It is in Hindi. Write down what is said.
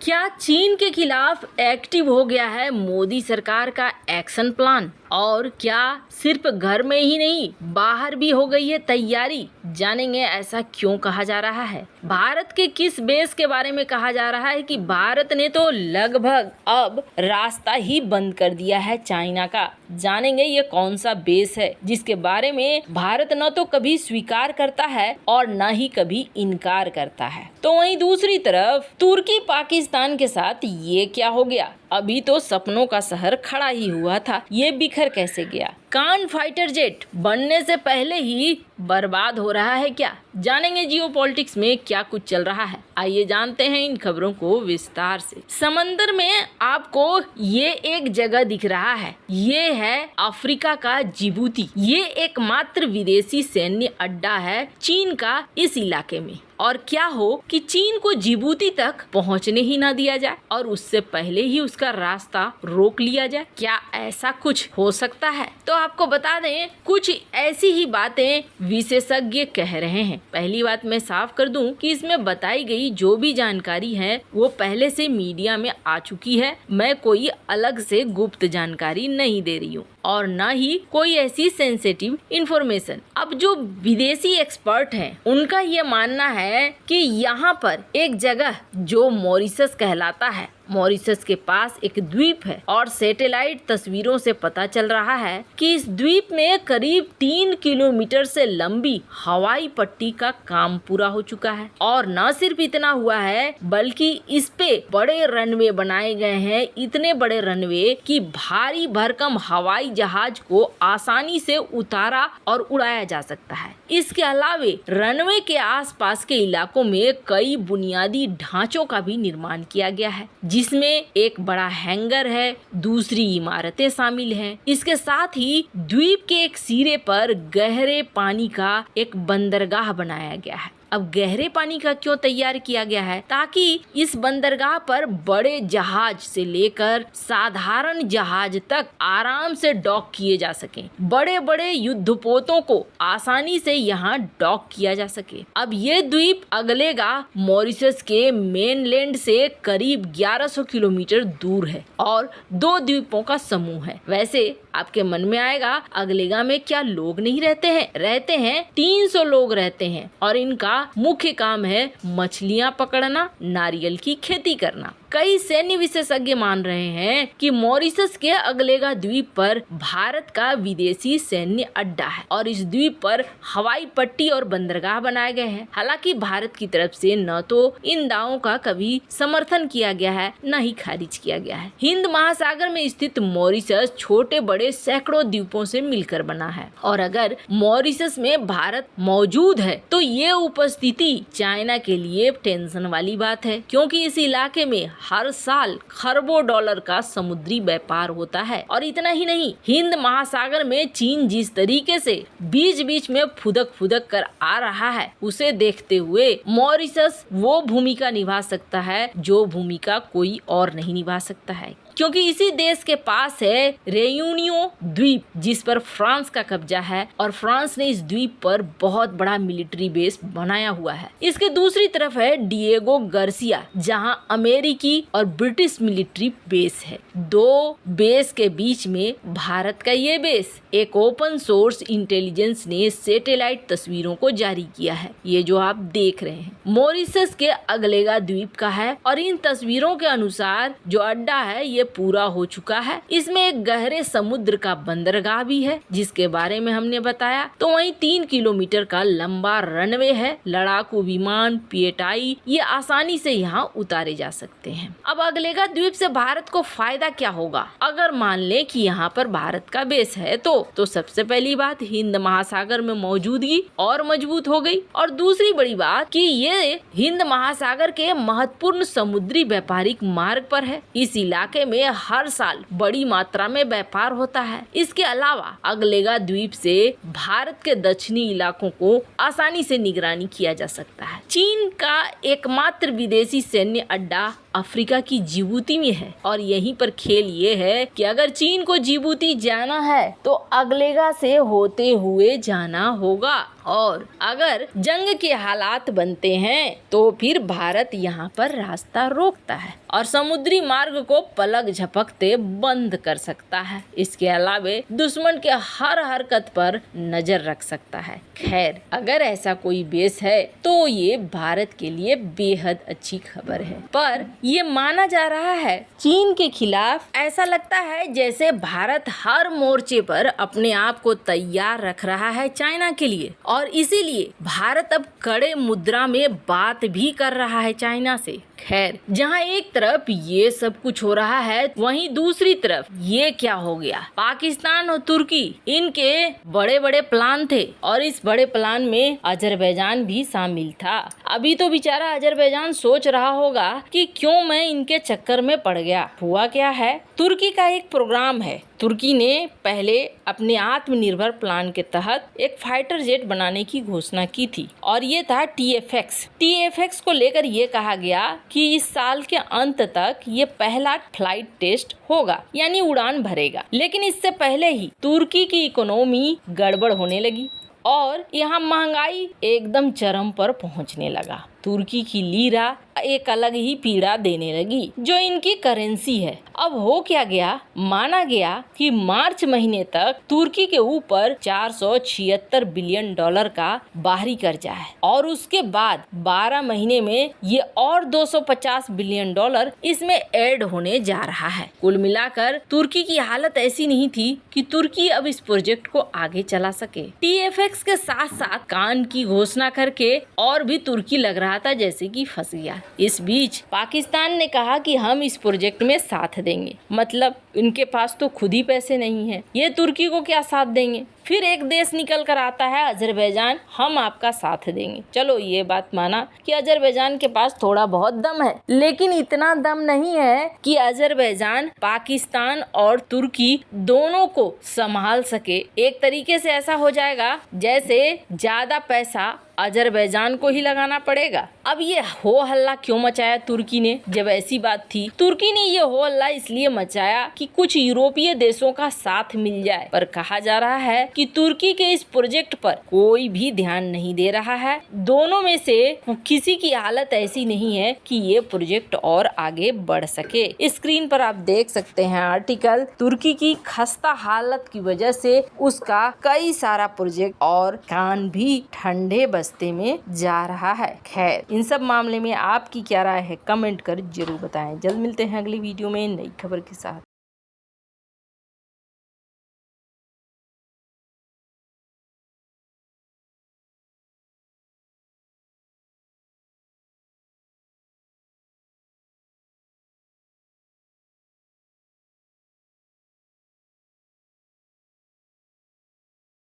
क्या चीन के खिलाफ एक्टिव हो गया है मोदी सरकार का एक्शन प्लान? और क्या सिर्फ घर में ही नहीं बाहर भी हो गई है तैयारी? जानेंगे ऐसा क्यों कहा जा रहा है। भारत के किस बेस के बारे में कहा जा रहा है कि भारत ने तो लगभग अब रास्ता ही बंद कर दिया है चाइना का। जानेंगे ये कौन सा बेस है जिसके बारे में भारत न तो कभी स्वीकार करता है और न ही कभी इनकार करता है। तो वहीं दूसरी तरफ तुर्की पाकिस्तान के साथ ये क्या हो गया? अभी तो सपनों का शहर खड़ा ही हुआ था, ये बिखर कैसे गया? कान फाइटर जेट बनने से पहले ही बर्बाद हो रहा है क्या? जानेंगे जियोपॉलिटिक्स में क्या कुछ चल रहा है। आइए जानते हैं इन खबरों को विस्तार से। समंदर में आपको ये एक जगह दिख रहा है, ये है अफ्रीका का जिबूती। ये एकमात्र विदेशी सैन्य अड्डा है चीन का इस इलाके में। और क्या हो कि चीन को जिबूती तक पहुंचने ही ना दिया जाए और उससे पहले ही उसका रास्ता रोक लिया जाए। क्या ऐसा कुछ हो सकता है? तो आपको बता दें, कुछ ऐसी ही बातें विशेषज्ञ कह रहे हैं। पहली बात मैं साफ कर दूं कि इसमें बताई गई जो भी जानकारी है वो पहले से मीडिया में आ चुकी है। मैं कोई अलग से गुप्त जानकारी नहीं दे रही हूँ और न ही कोई ऐसी सेंसिटिव इंफॉर्मेशन। अब जो विदेशी एक्सपर्ट हैं उनका ये मानना है कि यहाँ पर एक जगह जो मॉरिशस कहलाता है, मॉरिशस के पास एक द्वीप है और सैटेलाइट तस्वीरों से पता चल रहा है कि इस द्वीप में करीब 3 किलोमीटर से लंबी हवाई पट्टी का काम पूरा हो चुका है। और न सिर्फ इतना हुआ है बल्कि इस पे बड़े रनवे बनाए गए हैं, इतने बड़े रनवे कि भारी भरकम हवाई जहाज को आसानी से उतारा और उड़ाया जा सकता है। इसके अलावे रनवे के आसपास के इलाकों में कई बुनियादी ढांचों का भी निर्माण किया गया है, जिसमें एक बड़ा हैंगर है, दूसरी इमारतें शामिल हैं। इसके साथ ही द्वीप के एक सिरे पर गहरे पानी का एक बंदरगाह बनाया गया है। अब गहरे पानी का क्यों तैयार किया गया है? ताकि इस बंदरगाह पर बड़े जहाज से लेकर साधारण जहाज तक आराम से डॉक किए जा सके, बड़े बड़े युद्धपोतों को आसानी से यहाँ डॉक किया जा सके। अब ये द्वीप अगलेगा मॉरिशस के मेनलैंड से करीब 1100 किलोमीटर दूर है और 2 द्वीपों का समूह है। वैसे आपके मन में आएगा अगलेगा में क्या लोग नहीं रहते हैं? रहते हैं, 300 लोग रहते हैं और इनका मुख्य काम है मछलियां पकड़ना, नारियल की खेती करना। कई सैन्य विशेषज्ञ मान रहे हैं कि मॉरिशस के अगलेगा द्वीप पर भारत का विदेशी सैन्य अड्डा है और इस द्वीप पर हवाई पट्टी और बंदरगाह बनाए गए हैं। हालांकि भारत की तरफ से न तो इन दावों का कभी समर्थन किया गया है न ही खारिज किया गया है। हिंद महासागर में स्थित मॉरिशस छोटे बड़े सैकड़ों द्वीपों से मिलकर बना है और अगर मॉरिशस में भारत मौजूद है तो ये उपस्थिति चाइना के लिए टेंशन वाली बात है, क्योंकि इस इलाके में हर साल खरबों डॉलर का समुद्री व्यापार होता है। और इतना ही नहीं, हिंद महासागर में चीन जिस तरीके से बीच बीच में फुदक कर आ रहा है, उसे देखते हुए मॉरिशस वो भूमिका निभा सकता है जो भूमिका कोई और नहीं निभा सकता है, क्योंकि इसी देश के पास है रेयूनियो द्वीप जिस पर फ्रांस का कब्जा है और फ्रांस ने इस द्वीप पर बहुत बड़ा मिलिट्री बेस बनाया हुआ है। इसके दूसरी तरफ है डिएगो गार्सिया, जहां अमेरिकी और ब्रिटिश मिलिट्री बेस है। 2 बेस के बीच में भारत का ये बेस एक ओपन सोर्स इंटेलिजेंस ने सैटेलाइट तस्वीरों को जारी किया है। ये जो आप देख रहे हैं मॉरिशस के अगलेगा द्वीप का है और इन तस्वीरों के अनुसार जो अड्डा है ये पूरा हो चुका है। इसमें एक गहरे समुद्र का बंदरगाह भी है जिसके बारे में हमने बताया। तो वहीं 3 किलोमीटर का लंबा रनवे है, लड़ाकू विमान, पीएटाई ये आसानी से यहाँ उतारे जा सकते हैं। अब अगलेगा द्वीप से भारत को फायदा क्या होगा? अगर मान ले कि यहाँ पर भारत का बेस है तो सबसे पहली बात हिंद महासागर में मौजूदगी और मजबूत हो गई और दूसरी बड़ी बात कि ये हिंद महासागर के महत्वपूर्ण समुद्री व्यापारिक मार्ग पर है। इस इलाके में हर साल बड़ी मात्रा में व्यापार होता है। इसके अलावा अगलेगा द्वीप से भारत के दक्षिणी इलाकों को आसानी से निगरानी किया जा सकता है। चीन का एकमात्र विदेशी सैन्य अड्डा अफ्रीका की जिबूती में है और यहीं पर खेल ये है कि अगर चीन को जिबूती जाना है तो अगलेगा से होते हुए जाना होगा और अगर जंग के हालात बनते हैं तो फिर भारत यहाँ पर रास्ता रोकता है और समुद्री मार्ग को पलक झपकते बंद कर सकता है। इसके अलावे दुश्मन के हर हरकत पर नजर रख सकता है। खैर, अगर ऐसा कोई बेस है तो ये भारत के लिए बेहद अच्छी खबर है, पर ये माना जा रहा है चीन के खिलाफ ऐसा लगता है जैसे भारत हर मोर्चे पर अपने आप को तैयार रख रहा है चाइना के लिए और इसीलिए भारत अब कड़े मुद्रा में बात भी कर रहा है चाइना से। खैर, जहां एक तरफ ये सब कुछ हो रहा है वहीं दूसरी तरफ ये क्या हो गया, पाकिस्तान और तुर्की इनके बड़े बड़े प्लान थे और इस बड़े प्लान में अजरबैजान भी शामिल था। अभी तो बेचारा अजरबैजान सोच रहा होगा कि क्यों मैं इनके चक्कर में पड़ गया। हुआ क्या है, तुर्की का एक प्रोग्राम है। तुर्की ने पहले अपने आत्मनिर्भर प्लान के तहत एक फाइटर जेट बनाने की घोषणा की थी और ये था TFX को लेकर ये कहा गया कि इस साल के अंत तक ये पहला फ्लाइट टेस्ट होगा, यानी उड़ान भरेगा। लेकिन इससे पहले ही तुर्की की इकोनॉमी गड़बड़ होने लगी और यहाँ महंगाई एकदम चरम पर पहुँचने लगा। तुर्की की लीरा एक अलग ही पीड़ा देने लगी जो इनकी करेंसी है। अब हो क्या गया, माना गया कि मार्च महीने तक तुर्की के ऊपर 476 बिलियन डॉलर का बाहरी कर्जा है और उसके बाद 12 महीने में ये और 250 बिलियन डॉलर इसमें ऐड होने जा रहा है। कुल मिलाकर तुर्की की हालत ऐसी नहीं थी कि तुर्की अब इस प्रोजेक्ट को आगे चला सके। TFX के साथ साथ कान की घोषणा करके और भी तुर्की लग रहा था जैसे कि फंस गया। इस बीच पाकिस्तान ने कहा कि हम इस प्रोजेक्ट में साथ देंगे, मतलब इनके पास तो खुद ही पैसे नहीं है, ये तुर्की को क्या साथ देंगे। फिर एक देश निकल कर आता है अजरबैजान, हम आपका साथ देंगे। चलो ये बात माना कि अजरबैजान के पास थोड़ा बहुत दम है, लेकिन इतना दम नहीं है कि अजरबैजान पाकिस्तान और तुर्की दोनों को संभाल सके। एक तरीके से ऐसा हो जाएगा जैसे ज्यादा पैसा अजरबैजान को ही लगाना पड़ेगा। अब ये हो हल्ला क्यों मचाया तुर्की ने, जब ऐसी बात थी? तुर्की ने ये हो हल्ला इसलिए मचाया कि कुछ यूरोपीय देशों का साथ मिल जाए, पर कहा जा रहा है कि तुर्की के इस प्रोजेक्ट पर कोई भी ध्यान नहीं दे रहा है। दोनों में से किसी की हालत ऐसी नहीं है कि ये प्रोजेक्ट और आगे बढ़ सके। स्क्रीन पर आप देख सकते हैं आर्टिकल, तुर्की की खस्ता हालत की वजह से उसका कई सारा प्रोजेक्ट और कान भी ठंडे बस्ते में जा रहा है। खैर, इन सब मामले में आपकी क्या राय है, कमेंट कर जरूर बताएं। जल्द मिलते हैं अगली वीडियो में नई खबर के साथ।